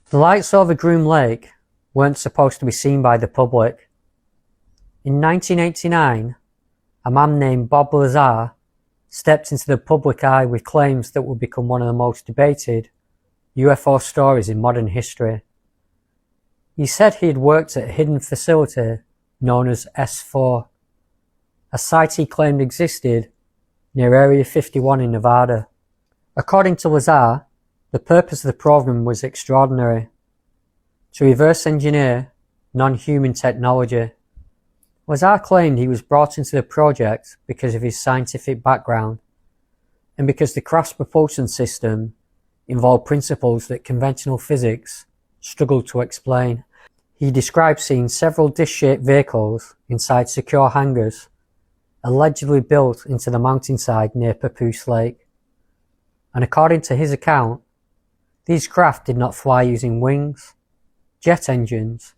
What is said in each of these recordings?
The lights over Groom Lake weren't supposed to be seen by the public. In 1989, a man named Bob Lazar stepped into the public eye with claims that would become one of the most debated UFO stories in modern history. He said he had worked at a hidden facility known as S4, a site he claimed existed near Area 51 in Nevada. According to Lazar, the purpose of the program was extraordinary: to reverse engineer non-human technology. Lazar claimed he was brought into the project because of his scientific background and because the craft's propulsion system involved principles that conventional physics struggled to explain. He described seeing several dish-shaped vehicles inside secure hangars allegedly built into the mountainside near Papoose Lake. And according to his account, these craft did not fly using wings, jet engines,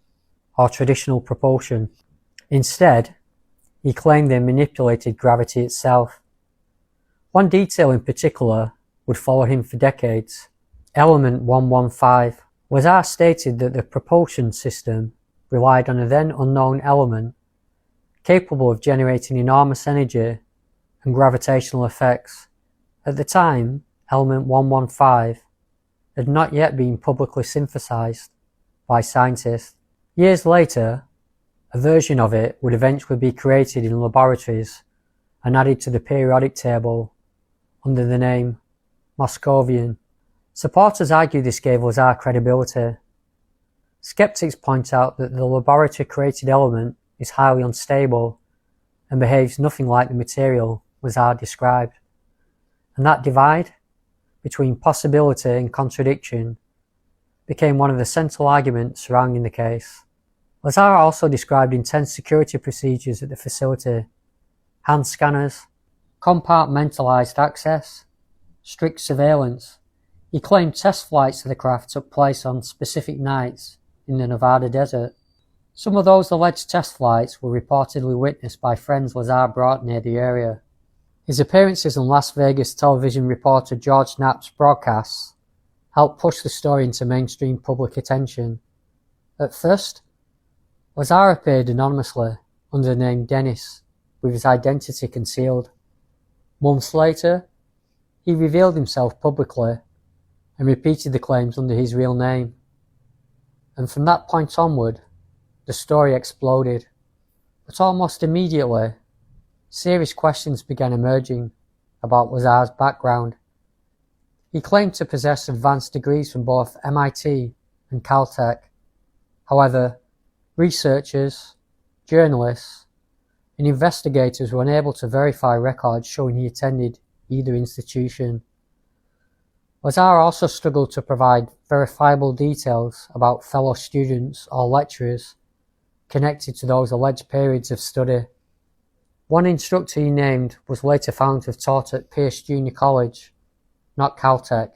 or traditional propulsion. Instead, he claimed they manipulated gravity itself. One detail in particular would follow him for decades: Element 115. Lazar stated that the propulsion system relied on a then unknown element capable of generating enormous energy and gravitational effects. At the time, Element 115 had not yet been publicly synthesized by scientists. Years later, a version of it would eventually be created in laboratories and added to the periodic table under the name Moscovian. Supporters argue this gave Lazar credibility. Skeptics point out that the laboratory-created element is highly unstable and behaves nothing like the material Lazar described. And that divide between possibility and contradiction became one of the central arguments surrounding the case. Lazar also described intense security procedures at the facility: hand scanners, compartmentalized access, strict surveillance. He claimed test flights of the craft took place on specific nights in the Nevada desert. Some of those alleged test flights were reportedly witnessed by friends Lazar brought near the area. His appearances on Las Vegas television reporter George Knapp's broadcasts helped push the story into mainstream public attention. At first, Lazar appeared anonymously under the name Dennis, with his identity concealed. Months later, he revealed himself publicly and repeated the claims under his real name. And from that point onward, the story exploded. But almost immediately, serious questions began emerging about Lazar's background. He claimed to possess advanced degrees from both MIT and Caltech. However, researchers, journalists, and investigators were unable to verify records showing he attended either institution. Lazar also struggled to provide verifiable details about fellow students or lecturers connected to those alleged periods of study. One instructor he named was later found to have taught at Pierce Junior College, not Caltech.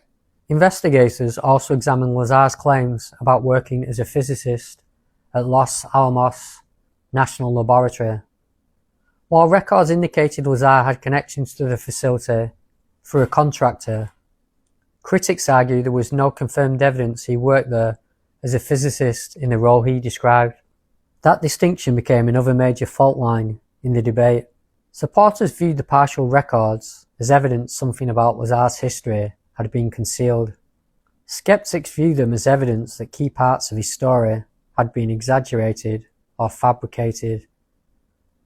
Investigators also examined Lazar's claims about working as a physicist at Los Alamos National Laboratory. While records indicated Lazar had connections to the facility through a contractor, critics argue there was no confirmed evidence he worked there as a physicist in the role he described. That distinction became another major fault line in the debate. Supporters viewed the partial records as evidence something about Lazar's history had been concealed. Skeptics viewed them as evidence that key parts of his story had been exaggerated or fabricated.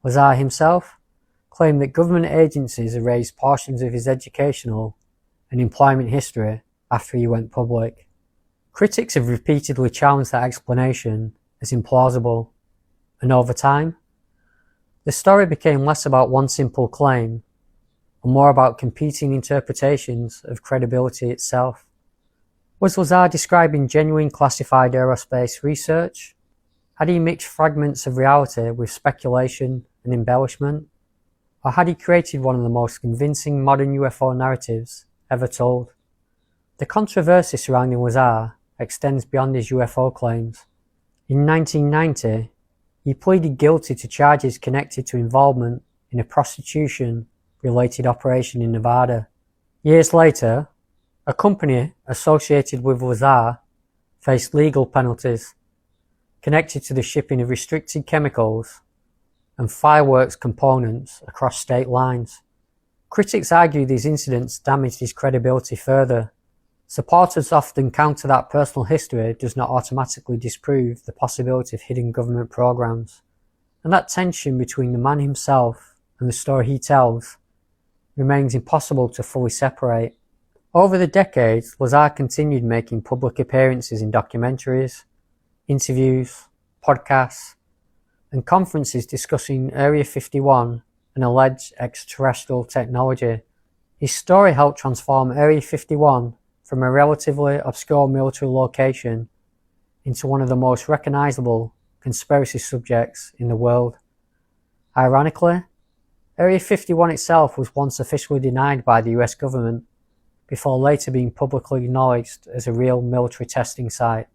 Lazar himself claimed that government agencies erased portions of his educational and employment history after he went public. Critics have repeatedly challenged that explanation as implausible, and over time, the story became less about one simple claim and more about competing interpretations of credibility itself. Was Lazar describing genuine classified aerospace research? Had he mixed fragments of reality with speculation and embellishment? Or had he created one of the most convincing modern UFO narratives ever told? The controversy surrounding Lazar extends beyond his UFO claims. In 1990, he pleaded guilty to charges connected to involvement in a prostitution-related operation in Nevada. Years later, a company associated with Lazar faced legal penalties connected to the shipping of restricted chemicals and fireworks components across state lines. Critics argue these incidents damaged his credibility further. Supporters often counter that personal history does not automatically disprove the possibility of hidden government programs, and that tension between the man himself and the story he tells remains impossible to fully separate. Over the decades, Lazar continued making public appearances in documentaries, interviews, podcasts, and conferences discussing Area 51 and alleged extraterrestrial technology. His story helped transform Area 51 from a relatively obscure military location into one of the most recognizable conspiracy subjects in the world. Ironically, Area 51 itself was once officially denied by the US government before later being publicly acknowledged as a real military testing site.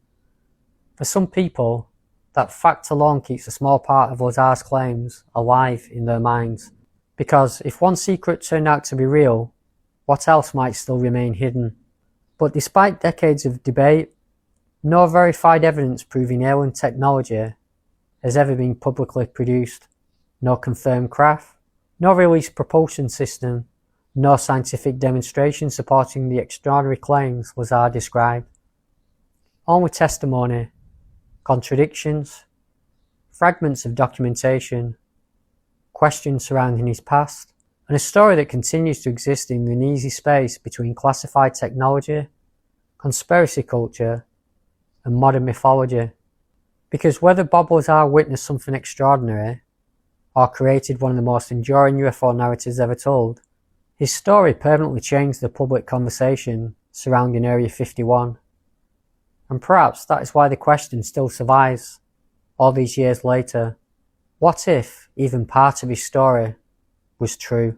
For some people, that fact alone keeps a small part of Lazar's claims alive in their minds, because if one secret turned out to be real, what else might still remain hidden? But despite decades of debate, no verified evidence proving alien technology has ever been publicly produced. No confirmed craft, no released propulsion system, no scientific demonstration supporting the extraordinary claims Lazar described. Only testimony, contradictions, fragments of documentation, questions surrounding his past, and a story that continues to exist in the uneasy space between classified technology, conspiracy culture, and modern mythology. Because whether Bob Lazar witnessed something extraordinary or created one of the most enduring UFO narratives ever told, his story permanently changed the public conversation surrounding Area 51. And perhaps that is why the question still survives all these years later. What if even part of his story was true?